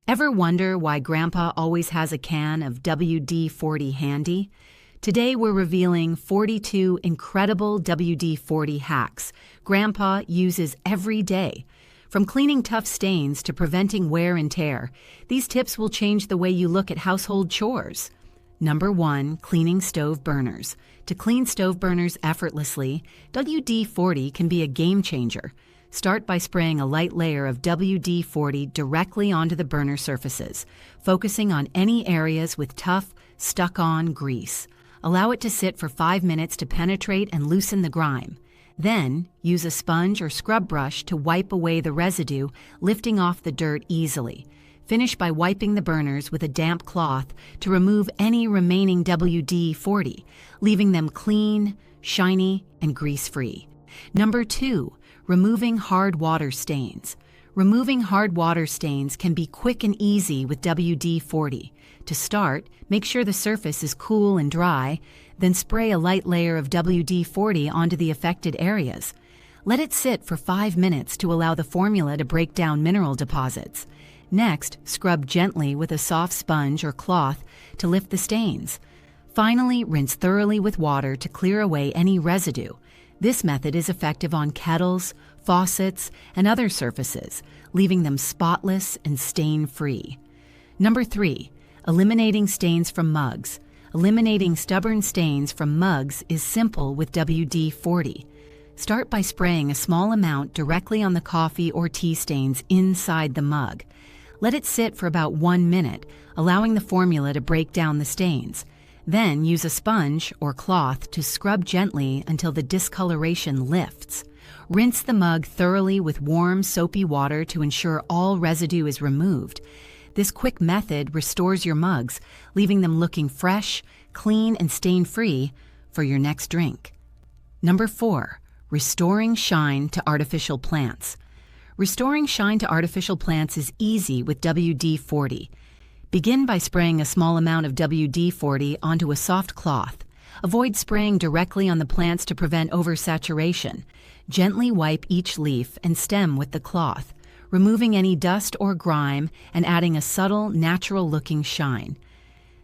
Ever wonder why Grandpa always has a can of WD-40 handy? Today we're revealing 42 incredible WD-40 hacks Grandpa uses every day. From cleaning tough stains to preventing wear and tear, these tips will change the way you look at household chores. Number 1. Cleaning stove burners. To clean stove burners effortlessly, WD-40 can be a game changer. Start by spraying a light layer of WD-40 directly onto the burner surfaces, focusing on any areas with tough, stuck-on grease. Allow it to sit for 5 minutes to penetrate and loosen the grime. Then, use a sponge or scrub brush to wipe away the residue, lifting off the dirt easily. Finish by wiping the burners with a damp cloth to remove any remaining WD-40, leaving them clean, shiny, and grease-free. Number 2. Removing hard water stains. Removing hard water stains can be quick and easy with WD-40. To start, make sure the surface is cool and dry, then spray a light layer of WD-40 onto the affected areas. Let it sit for 5 minutes to allow the formula to break down mineral deposits. Next, scrub gently with a soft sponge or cloth to lift the stains. Finally, rinse thoroughly with water to clear away any residue. This method is effective on kettles, faucets, and other surfaces, leaving them spotless and stain-free. Number 3. Eliminating stains from mugs. Eliminating stubborn stains from mugs is simple with WD-40. Start by spraying a small amount directly on the coffee or tea stains inside the mug. Let it sit for about 1 minute, allowing the formula to break down the stains. Then use a sponge or cloth to scrub gently until the discoloration lifts. Rinse the mug thoroughly with warm, soapy water to ensure all residue is removed. This quick method restores your mugs, leaving them looking fresh, clean, and stain-free for your next drink. Number 4. Restoring shine to artificial plants. Restoring shine to artificial plants is easy with WD-40. Begin by spraying a small amount of WD-40 onto a soft cloth. Avoid spraying directly on the plants to prevent oversaturation. Gently wipe each leaf and stem with the cloth, removing any dust or grime and adding a subtle, natural-looking shine.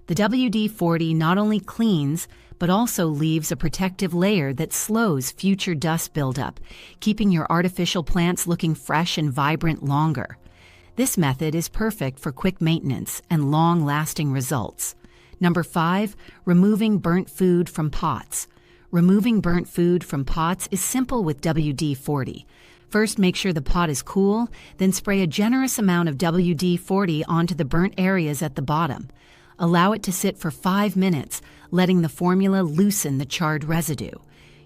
The WD-40 not only cleans, but also leaves a protective layer that slows future dust buildup, keeping your artificial plants looking fresh and vibrant longer. This method is perfect for quick maintenance and long-lasting results. Number 5. Removing burnt food from pots. Removing burnt food from pots is simple with WD-40. First, make sure the pot is cool, then spray a generous amount of WD-40 onto the burnt areas at the bottom. Allow it to sit for 5 minutes, letting the formula loosen the charred residue.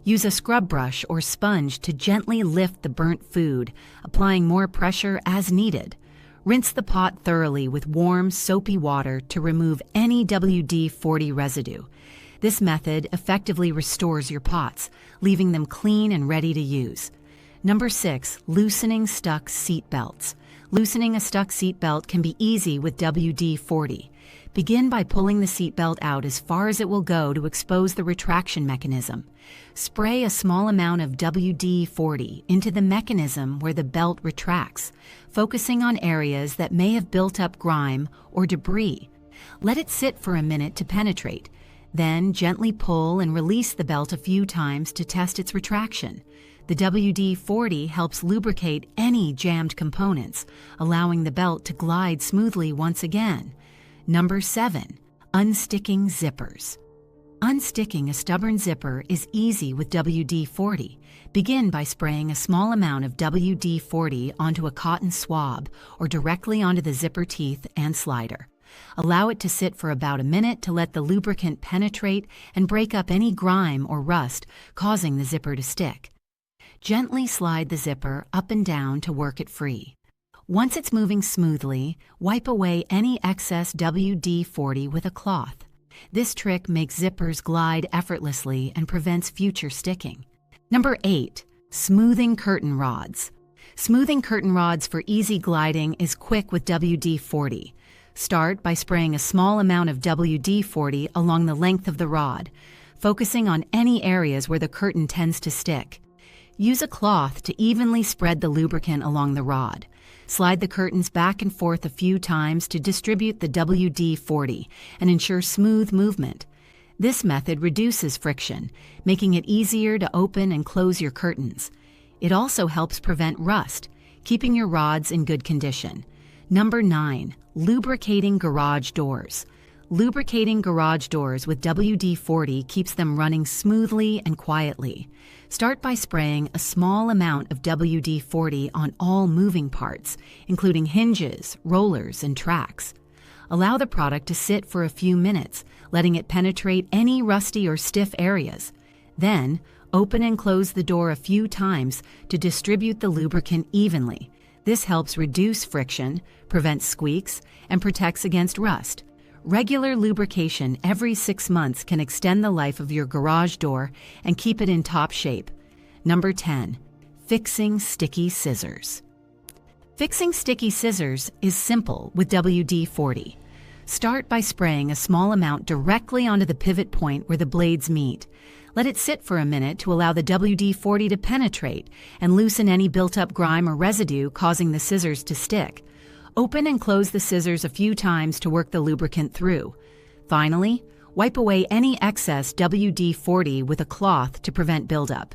Use a scrub brush or sponge to gently lift the burnt food, applying more pressure as needed. Rinse the pot thoroughly with warm, soapy water to remove any WD-40 residue. This method effectively restores your pots, leaving them clean and ready to use. Number 6. Loosening stuck seat belts. Loosening a stuck seat belt can be easy with WD-40. Begin by pulling the seat belt out as far as it will go to expose the retraction mechanism. Spray a small amount of WD-40 into the mechanism where the belt retracts, focusing on areas that may have built up grime or debris. Let it sit for a minute to penetrate. Then gently pull and release the belt a few times to test its retraction. The WD-40 helps lubricate any jammed components, allowing the belt to glide smoothly once again. Number 7. Unsticking zippers. Unsticking a stubborn zipper is easy with WD-40. Begin by spraying a small amount of WD-40 onto a cotton swab or directly onto the zipper teeth and slider. Allow it to sit for about a minute to let the lubricant penetrate and break up any grime or rust, causing the zipper to stick. Gently slide the zipper up and down to work it free. Once it's moving smoothly, wipe away any excess WD-40 with a cloth. This trick makes zippers glide effortlessly and prevents future sticking. Number 8. Smoothing curtain rods. Smoothing curtain rods for easy gliding is quick with WD-40. Start by spraying a small amount of WD-40 along the length of the rod, focusing on any areas where the curtain tends to stick. Use a cloth to evenly spread the lubricant along the rod. Slide the curtains back and forth a few times to distribute the WD-40 and ensure smooth movement. This method reduces friction, making it easier to open and close your curtains. It also helps prevent rust, keeping your rods in good condition. Number 9. Lubricating garage doors. Lubricating garage doors with WD-40 keeps them running smoothly and quietly. Start by spraying a small amount of WD-40 on all moving parts, including hinges, rollers, and tracks. Allow the product to sit for a few minutes, letting it penetrate any rusty or stiff areas. Then, open and close the door a few times to distribute the lubricant evenly. This helps reduce friction, prevents squeaks, and protects against rust. Regular lubrication every 6 months can extend the life of your garage door and keep it in top shape. Number 10. Fixing sticky scissors. Fixing sticky scissors is simple with WD-40. Start by spraying a small amount directly onto the pivot point where the blades meet. Let it sit for a minute to allow the WD-40 to penetrate and loosen any built-up grime or residue causing the scissors to stick. Open and close the scissors a few times to work the lubricant through. Finally, wipe away any excess WD-40 with a cloth to prevent buildup.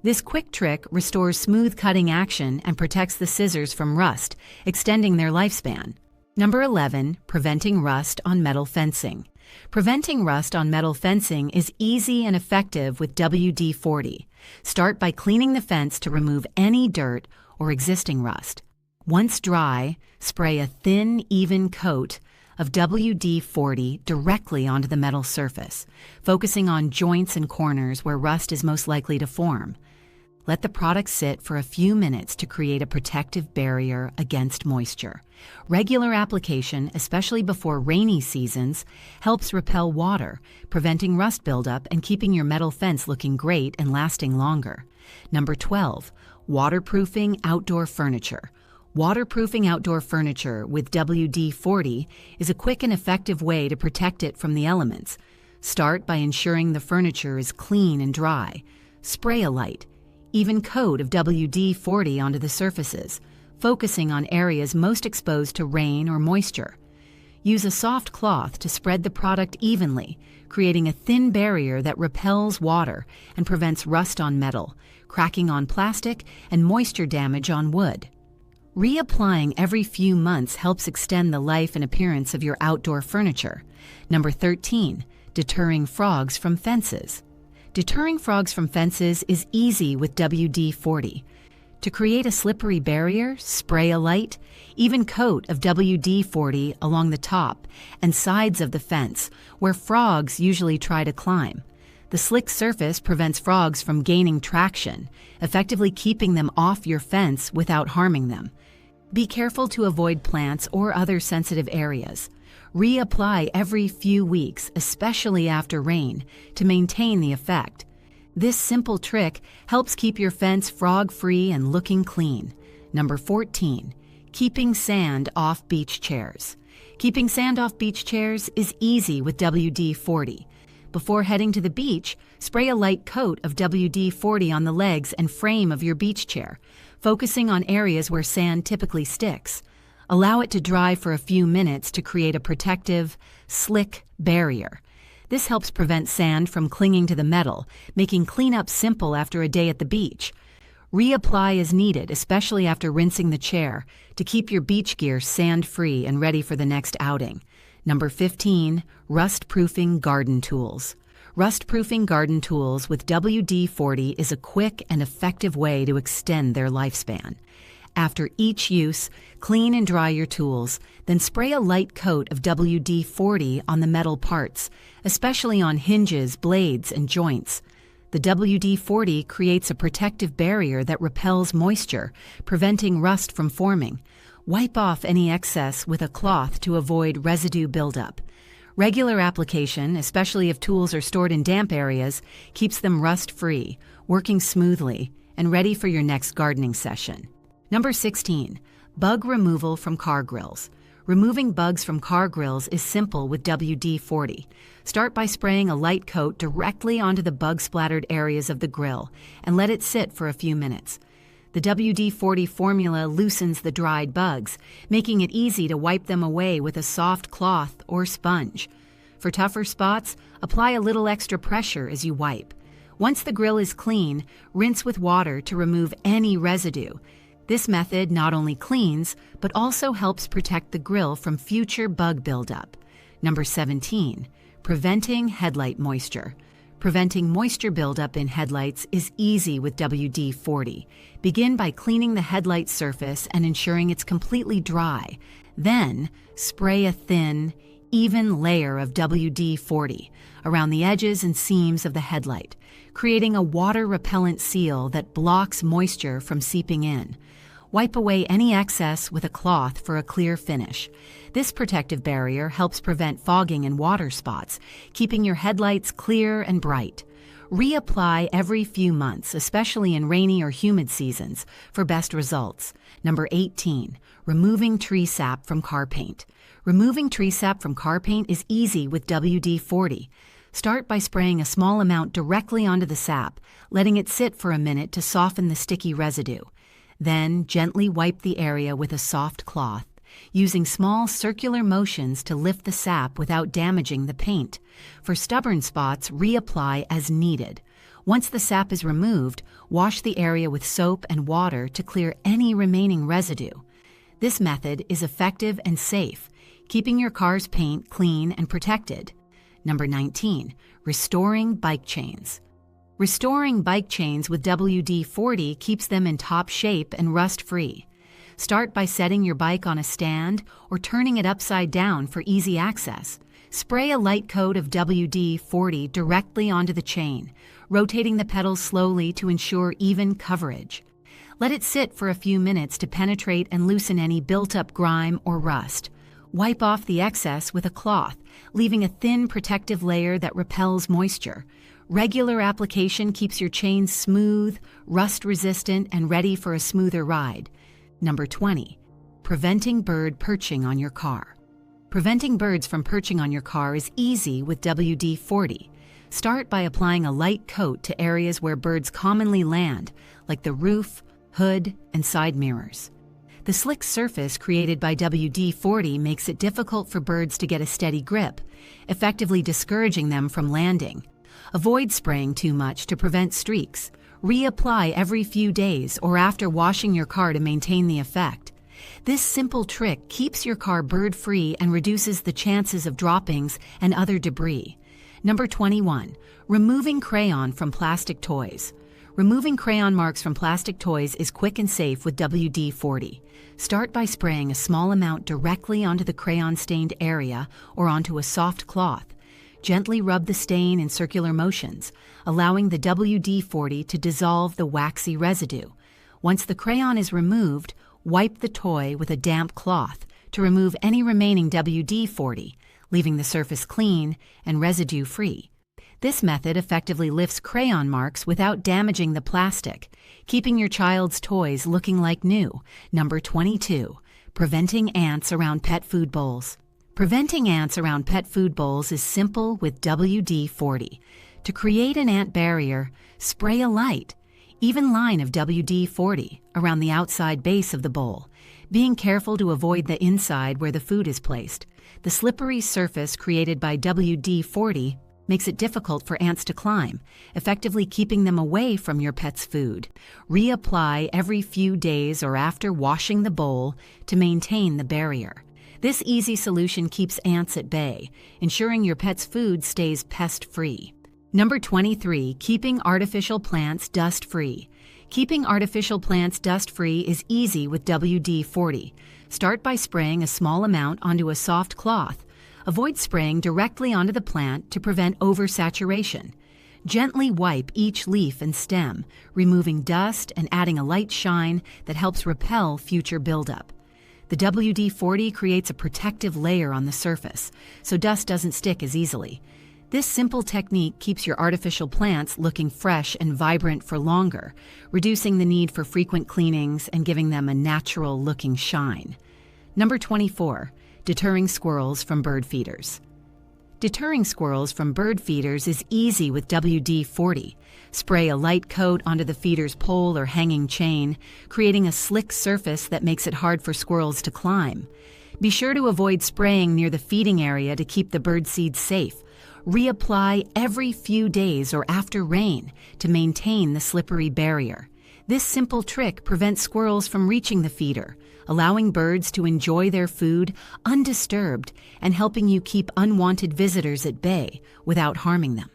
This quick trick restores smooth cutting action and protects the scissors from rust, extending their lifespan. Number 11. Preventing rust on metal fencing. Preventing rust on metal fencing is easy and effective with WD-40. Start by cleaning the fence to remove any dirt or existing rust. Once dry, spray a thin, even coat of WD-40 directly onto the metal surface, focusing on joints and corners where rust is most likely to form. Let the product sit for a few minutes to create a protective barrier against moisture. Regular application, especially before rainy seasons, helps repel water, preventing rust buildup and keeping your metal fence looking great and lasting longer. Number 12. Waterproofing outdoor furniture. Waterproofing outdoor furniture with WD-40 is a quick and effective way to protect it from the elements. Start by ensuring the furniture is clean and dry. Spray a light, even coat of WD-40 onto the surfaces, focusing on areas most exposed to rain or moisture. Use a soft cloth to spread the product evenly, creating a thin barrier that repels water and prevents rust on metal, cracking on plastic, and moisture damage on wood. Reapplying every few months helps extend the life and appearance of your outdoor furniture. Number 13. Deterring frogs from fences. Deterring frogs from fences is easy with WD-40. To create a slippery barrier, spray a light, even coat of WD-40 along the top and sides of the fence, where frogs usually try to climb. The slick surface prevents frogs from gaining traction, effectively keeping them off your fence without harming them. Be careful to avoid plants or other sensitive areas. Reapply every few weeks, especially after rain, to maintain the effect. This simple trick helps keep your fence frog-free and looking clean. Number 14. Keeping sand off beach chairs. Keeping sand off beach chairs is easy with WD-40. Before heading to the beach, spray a light coat of WD-40 on the legs and frame of your beach chair, focusing on areas where sand typically sticks. Allow it to dry for a few minutes to create a protective, slick barrier. This helps prevent sand from clinging to the metal, making cleanup simple after a day at the beach. Reapply as needed, especially after rinsing the chair, to keep your beach gear sand-free and ready for the next outing. Number 15. Rust-proofing garden tools. Rust-proofing garden tools with WD-40 is a quick and effective way to extend their lifespan. After each use, clean and dry your tools, then spray a light coat of WD-40 on the metal parts, especially on hinges, blades, and joints. The WD-40 creates a protective barrier that repels moisture, preventing rust from forming. Wipe off any excess with a cloth to avoid residue buildup. Regular application, especially if tools are stored in damp areas, keeps them rust-free, working smoothly, and ready for your next gardening session. Number 16. Bug removal from car grills. Removing bugs from car grills is simple with WD-40. Start by spraying a light coat directly onto the bug-splattered areas of the grill and let it sit for a few minutes. The WD-40 formula loosens the dried bugs, making it easy to wipe them away with a soft cloth or sponge. For tougher spots, apply a little extra pressure as you wipe. Once the grill is clean, rinse with water to remove any residue. This method not only cleans, but also helps protect the grill from future bug buildup. Number 17, preventing headlight moisture. Preventing moisture buildup in headlights is easy with WD-40. Begin by cleaning the headlight surface and ensuring it's completely dry. Then, spray a thin, even layer of WD-40 around the edges and seams of the headlight, creating a water-repellent seal that blocks moisture from seeping in. Wipe away any excess with a cloth for a clear finish. This protective barrier helps prevent fogging and water spots, keeping your headlights clear and bright. Reapply every few months, especially in rainy or humid seasons, for best results. Number 18, removing tree sap from car paint. Removing tree sap from car paint is easy with WD-40. Start by spraying a small amount directly onto the sap, letting it sit for a minute to soften the sticky residue. Then, gently wipe the area with a soft cloth, using small circular motions to lift the sap without damaging the paint. For stubborn spots, reapply as needed. Once the sap is removed, wash the area with soap and water to clear any remaining residue. This method is effective and safe, keeping your car's paint clean and protected. Number 19, restoring bike chains. Restoring bike chains with WD-40 keeps them in top shape and rust-free. Start by setting your bike on a stand or turning it upside down for easy access. Spray a light coat of WD-40 directly onto the chain, rotating the pedals slowly to ensure even coverage. Let it sit for a few minutes to penetrate and loosen any built-up grime or rust. Wipe off the excess with a cloth, leaving a thin protective layer that repels moisture. Regular application keeps your chains smooth, rust-resistant, and ready for a smoother ride. Number 20, preventing bird perching on your car. Preventing birds from perching on your car is easy with WD-40. Start by applying a light coat to areas where birds commonly land, like the roof, hood, and side mirrors. The slick surface created by WD-40 makes it difficult for birds to get a steady grip, effectively discouraging them from landing. Avoid spraying too much to prevent streaks. Reapply every few days or after washing your car to maintain the effect. This simple trick keeps your car bird-free and reduces the chances of droppings and other debris. Number 21, removing crayon from plastic toys. Removing crayon marks from plastic toys is quick and safe with WD-40. Start by spraying a small amount directly onto the crayon-stained area or onto a soft cloth. Gently rub the stain in circular motions, allowing the WD-40 to dissolve the waxy residue. Once the crayon is removed, wipe the toy with a damp cloth to remove any remaining WD-40, leaving the surface clean and residue-free. This method effectively lifts crayon marks without damaging the plastic, keeping your child's toys looking like new. Number 22, preventing ants around pet food bowls. Preventing ants around pet food bowls is simple with WD-40. To create an ant barrier, spray a light, even line of WD-40 around the outside base of the bowl, being careful to avoid the inside where the food is placed. The slippery surface created by WD-40 makes it difficult for ants to climb, effectively keeping them away from your pet's food. Reapply every few days or after washing the bowl to maintain the barrier. This easy solution keeps ants at bay, ensuring your pet's food stays pest-free. Number 23, keeping artificial plants dust-free. Keeping artificial plants dust-free is easy with WD-40. Start by spraying a small amount onto a soft cloth. Avoid spraying directly onto the plant to prevent oversaturation. Gently wipe each leaf and stem, removing dust and adding a light shine that helps repel future buildup. The WD-40 creates a protective layer on the surface, so dust doesn't stick as easily. This simple technique keeps your artificial plants looking fresh and vibrant for longer, reducing the need for frequent cleanings and giving them a natural-looking shine. Number 24, deterring squirrels from bird feeders. Deterring squirrels from bird feeders is easy with WD-40. Spray a light coat onto the feeder's pole or hanging chain, creating a slick surface that makes it hard for squirrels to climb. Be sure to avoid spraying near the feeding area to keep the bird seed safe. Reapply every few days or after rain to maintain the slippery barrier. This simple trick prevents squirrels from reaching the feeder, allowing birds to enjoy their food undisturbed and helping you keep unwanted visitors at bay without harming them.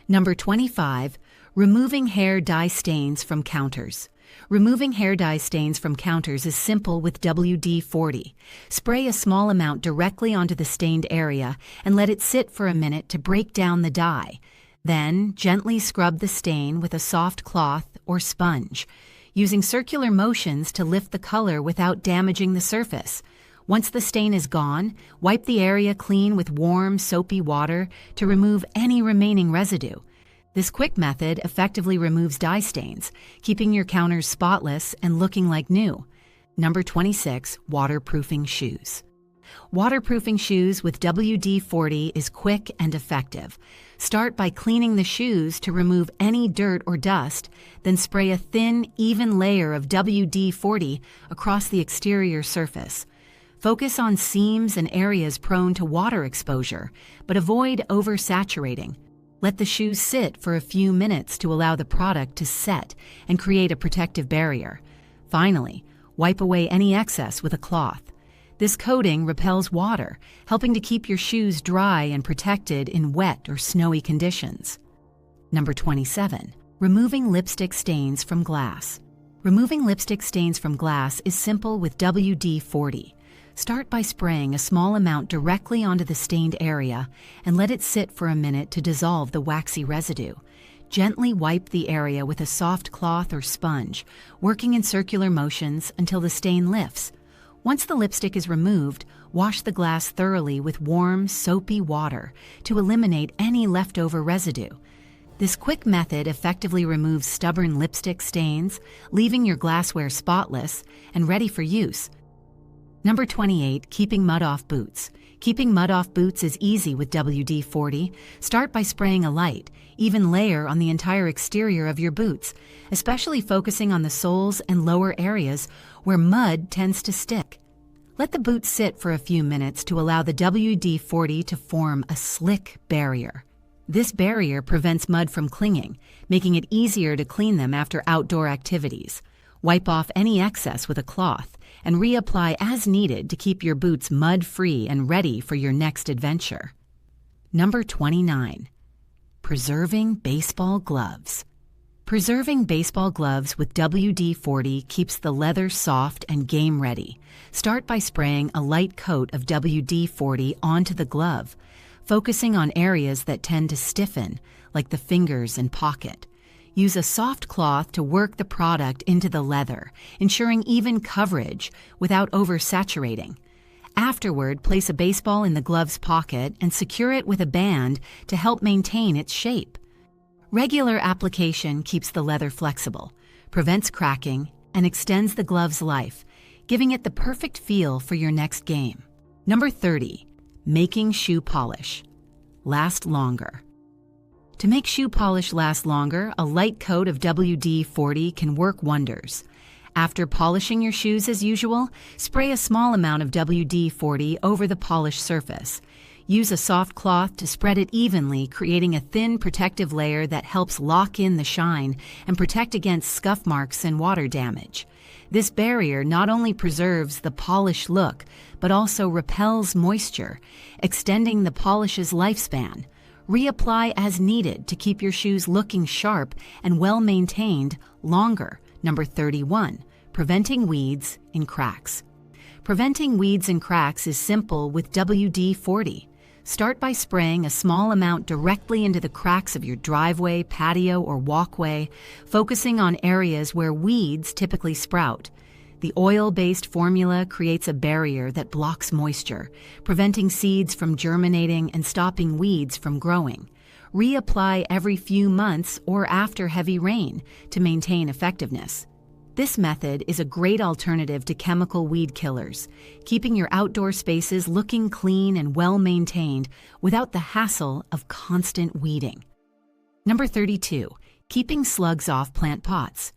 Number 25, removing hair dye stains from counters. Removing hair dye stains from counters is simple with WD-40. Spray a small amount directly onto the stained area and let it sit for a minute to break down the dye. Then, gently scrub the stain with a soft cloth or sponge, using circular motions to lift the color without damaging the surface. Once the stain is gone, wipe the area clean with warm, soapy water to remove any remaining residue. This quick method effectively removes dye stains, keeping your counters spotless and looking like new. Number 26, waterproofing shoes. Waterproofing shoes with WD-40 is quick and effective. Start by cleaning the shoes to remove any dirt or dust, then spray a thin, even layer of WD-40 across the exterior surface. Focus on seams and areas prone to water exposure, but avoid oversaturating. Let the shoes sit for a few minutes to allow the product to set and create a protective barrier. Finally, wipe away any excess with a cloth. This coating repels water, helping to keep your shoes dry and protected in wet or snowy conditions. Number 27, removing lipstick stains from glass. Removing lipstick stains from glass is simple with WD-40. Start by spraying a small amount directly onto the stained area and let it sit for a minute to dissolve the waxy residue. Gently wipe the area with a soft cloth or sponge, working in circular motions until the stain lifts. Once the lipstick is removed, wash the glass thoroughly with warm, soapy water to eliminate any leftover residue. This quick method effectively removes stubborn lipstick stains, leaving your glassware spotless and ready for use. Number 28, keeping mud off boots. Keeping mud off boots is easy with WD-40. Start by spraying a light, even layer on the entire exterior of your boots, especially focusing on the soles and lower areas where mud tends to stick. Let the boots sit for a few minutes to allow the WD-40 to form a slick barrier. This barrier prevents mud from clinging, making it easier to clean them after outdoor activities. Wipe off any excess with a cloth and reapply as needed to keep your boots mud-free and ready for your next adventure. Number 29, preserving baseball gloves. Preserving baseball gloves with WD-40 keeps the leather soft and game-ready. Start by spraying a light coat of WD-40 onto the glove, focusing on areas that tend to stiffen, like the fingers and pocket. Use a soft cloth to work the product into the leather, ensuring even coverage without oversaturating. Afterward, place a baseball in the glove's pocket and secure it with a band to help maintain its shape. Regular application keeps the leather flexible, prevents cracking, and extends the glove's life, giving it the perfect feel for your next game. Number 30, making shoe polish last longer. To make shoe polish last longer, a light coat of WD-40 can work wonders. After polishing your shoes as usual, spray a small amount of WD-40 over the polished surface. Use a soft cloth to spread it evenly, creating a thin protective layer that helps lock in the shine and protect against scuff marks and water damage. This barrier not only preserves the polished look, but also repels moisture, extending the polish's lifespan. Reapply as needed to keep your shoes looking sharp and well-maintained longer. Number 31, preventing weeds in cracks. Preventing weeds and cracks is simple with WD-40. Start by spraying a small amount directly into the cracks of your driveway, patio, or walkway, focusing on areas where weeds typically sprout. The oil-based formula creates a barrier that blocks moisture, preventing seeds from germinating and stopping weeds from growing. Reapply every few months or after heavy rain to maintain effectiveness. This method is a great alternative to chemical weed killers, keeping your outdoor spaces looking clean and well-maintained without the hassle of constant weeding. Number 32. Keeping slugs off plant pots.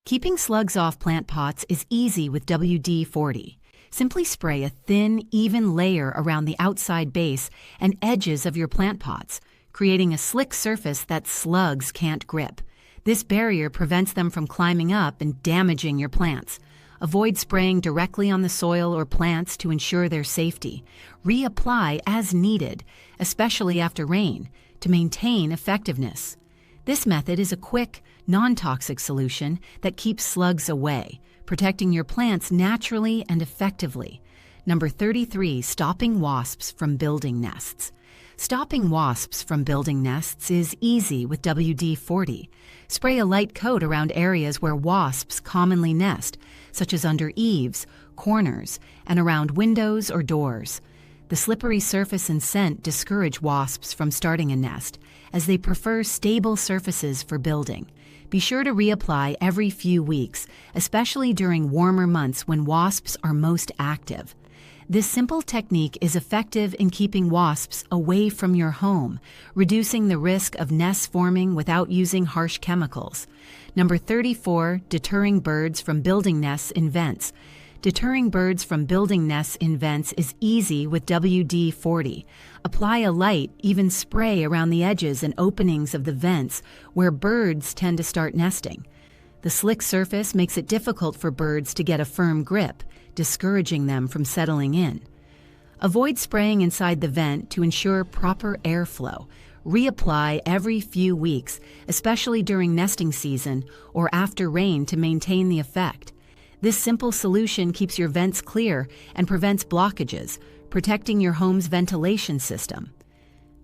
Keeping slugs off plant pots is easy with WD-40. Simply spray a thin, even layer around the outside base and edges of your plant pots, creating a slick surface that slugs can't grip. This barrier prevents them from climbing up and damaging your plants. Avoid spraying directly on the soil or plants to ensure their safety. Reapply as needed, especially after rain, to maintain effectiveness. This method is a quick, non-toxic solution that keeps slugs away, protecting your plants naturally and effectively. Number 33. Stopping wasps from building nests. Stopping wasps from building nests is easy with WD-40. Spray a light coat around areas where wasps commonly nest, such as under eaves, corners, and around windows or doors. The slippery surface and scent discourage wasps from starting a nest, as they prefer stable surfaces for building. Be sure to reapply every few weeks, especially during warmer months when wasps are most active. This simple technique is effective in keeping wasps away from your home, reducing the risk of nests forming without using harsh chemicals. Number 34. Deterring birds from building nests in vents. Deterring birds from building nests in vents is easy with WD-40. Apply a light, even spray around the edges and openings of the vents where birds tend to start nesting. The slick surface makes it difficult for birds to get a firm grip, discouraging them from settling in. Avoid spraying inside the vent to ensure proper airflow. Reapply every few weeks, especially during nesting season or after rain, to maintain the effect. This simple solution keeps your vents clear and prevents blockages, protecting your home's ventilation system.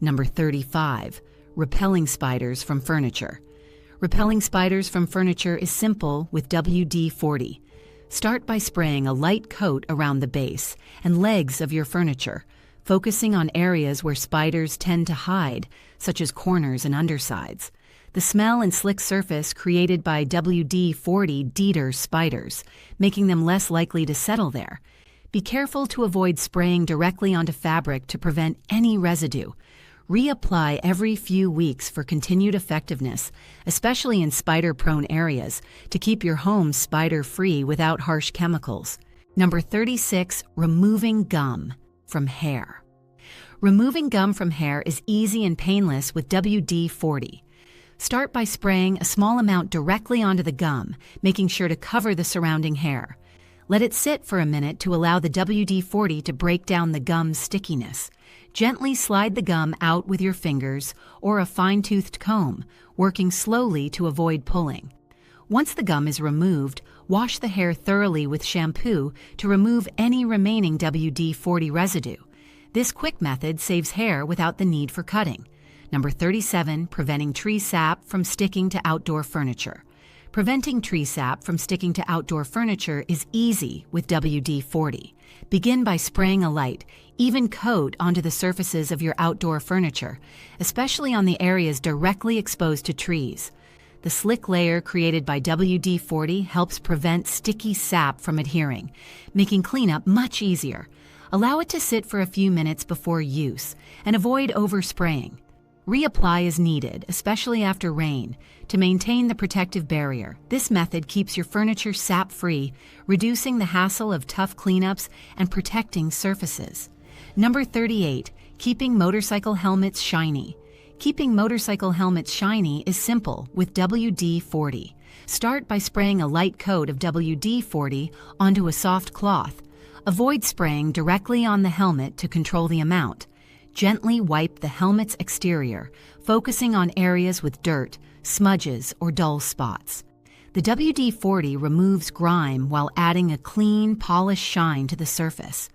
Number 35. Repelling spiders from furniture. Repelling spiders from furniture is simple with WD-40. Start by spraying a light coat around the base and legs of your furniture, focusing on areas where spiders tend to hide, such as corners and undersides. The smell and slick surface created by WD-40 deters spiders, making them less likely to settle there. Be careful to avoid spraying directly onto fabric to prevent any residue. Reapply every few weeks for continued effectiveness, especially in spider-prone areas, to keep your home spider-free without harsh chemicals. Number 36. Removing gum from hair. Removing gum from hair is easy and painless with WD-40. Start by spraying a small amount directly onto the gum, making sure to cover the surrounding hair. Let it sit for a minute to allow the WD-40 to break down the gum's stickiness. Gently slide the gum out with your fingers or a fine-toothed comb, working slowly to avoid pulling. Once the gum is removed, wash the hair thoroughly with shampoo to remove any remaining WD-40 residue. This quick method saves hair without the need for cutting. Number 37. Preventing tree sap from sticking to outdoor furniture. Preventing tree sap from sticking to outdoor furniture is easy with WD-40. Begin by spraying a light, even coat onto the surfaces of your outdoor furniture, especially on the areas directly exposed to trees. The slick layer created by WD-40 helps prevent sticky sap from adhering, making cleanup much easier. Allow it to sit for a few minutes before use, and avoid overspraying. Reapply as needed, especially after rain, to maintain the protective barrier. This method keeps your furniture sap-free, reducing the hassle of tough cleanups and protecting surfaces. Number 38. Keeping motorcycle helmets shiny. Keeping motorcycle helmets shiny is simple with WD-40. Start by spraying a light coat of WD-40 onto a soft cloth. Avoid spraying directly on the helmet to control the amount. Gently wipe the helmet's exterior, focusing on areas with dirt, smudges, or dull spots. The WD-40 removes grime while adding a clean, polished shine to the surface.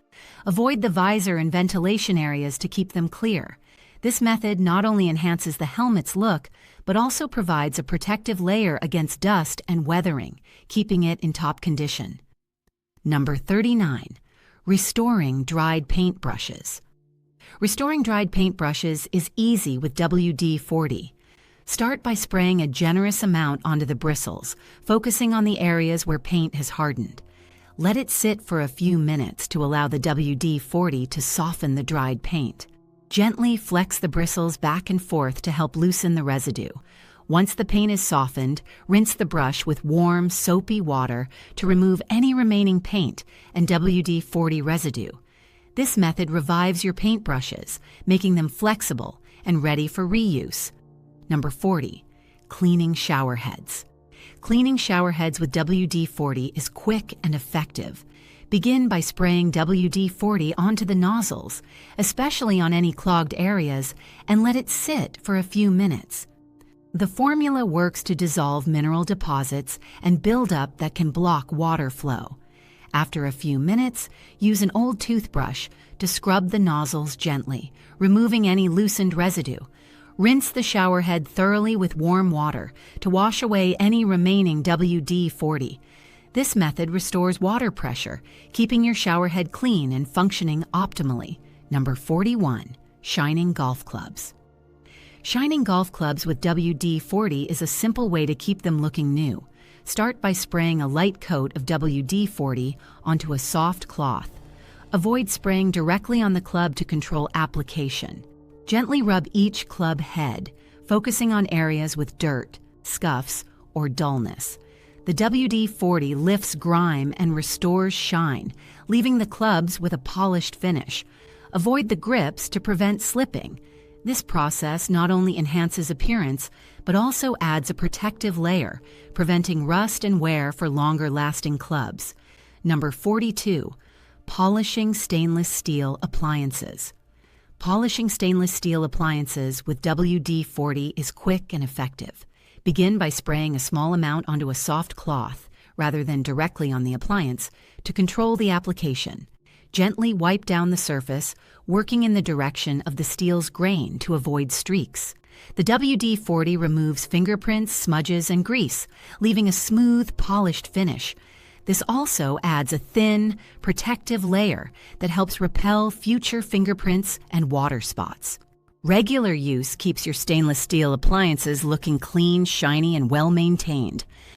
Avoid the visor and ventilation areas to keep them clear. This method not only enhances the helmet's look, but also provides a protective layer against dust and weathering, keeping it in top condition. Number 39. Restoring dried paintbrushes. Restoring dried paintbrushes is easy with WD-40. Start by spraying a generous amount onto the bristles, focusing on the areas where paint has hardened. Let it sit for a few minutes to allow the WD-40 to soften the dried paint. Gently flex the bristles back and forth to help loosen the residue. Once the paint is softened, rinse the brush with warm, soapy water to remove any remaining paint and WD-40 residue. This method revives your paintbrushes, making them flexible and ready for reuse. Number 40. Cleaning shower heads. Cleaning shower heads with WD-40 is quick and effective. Begin by spraying WD-40 onto the nozzles, especially on any clogged areas, and let it sit for a few minutes. The formula works to dissolve mineral deposits and buildup that can block water flow. After a few minutes, use an old toothbrush to scrub the nozzles gently, removing any loosened residue. Rinse the shower head thoroughly with warm water to wash away any remaining WD-40. This method restores water pressure, keeping your shower head clean and functioning optimally. Number 41. Shining golf clubs. Shining golf clubs with WD-40 is a simple way to keep them looking new. Start by spraying a light coat of WD-40 onto a soft cloth. Avoid spraying directly on the club to control application. Gently rub each club head, focusing on areas with dirt, scuffs, or dullness. The WD-40 lifts grime and restores shine, leaving the clubs with a polished finish. Avoid the grips to prevent slipping. This process not only enhances appearance, but also adds a protective layer, preventing rust and wear for longer-lasting clubs. Number 42. Polishing stainless steel appliances. Polishing stainless steel appliances with WD-40 is quick and effective. Begin by spraying a small amount onto a soft cloth, rather than directly on the appliance, to control the application. Gently wipe down the surface, working in the direction of the steel's grain to avoid streaks. The WD-40 removes fingerprints, smudges, and grease, leaving a smooth, polished finish. This also adds a thin, protective layer that helps repel future fingerprints and water spots. Regular use keeps your stainless steel appliances looking clean, shiny, and well-maintained.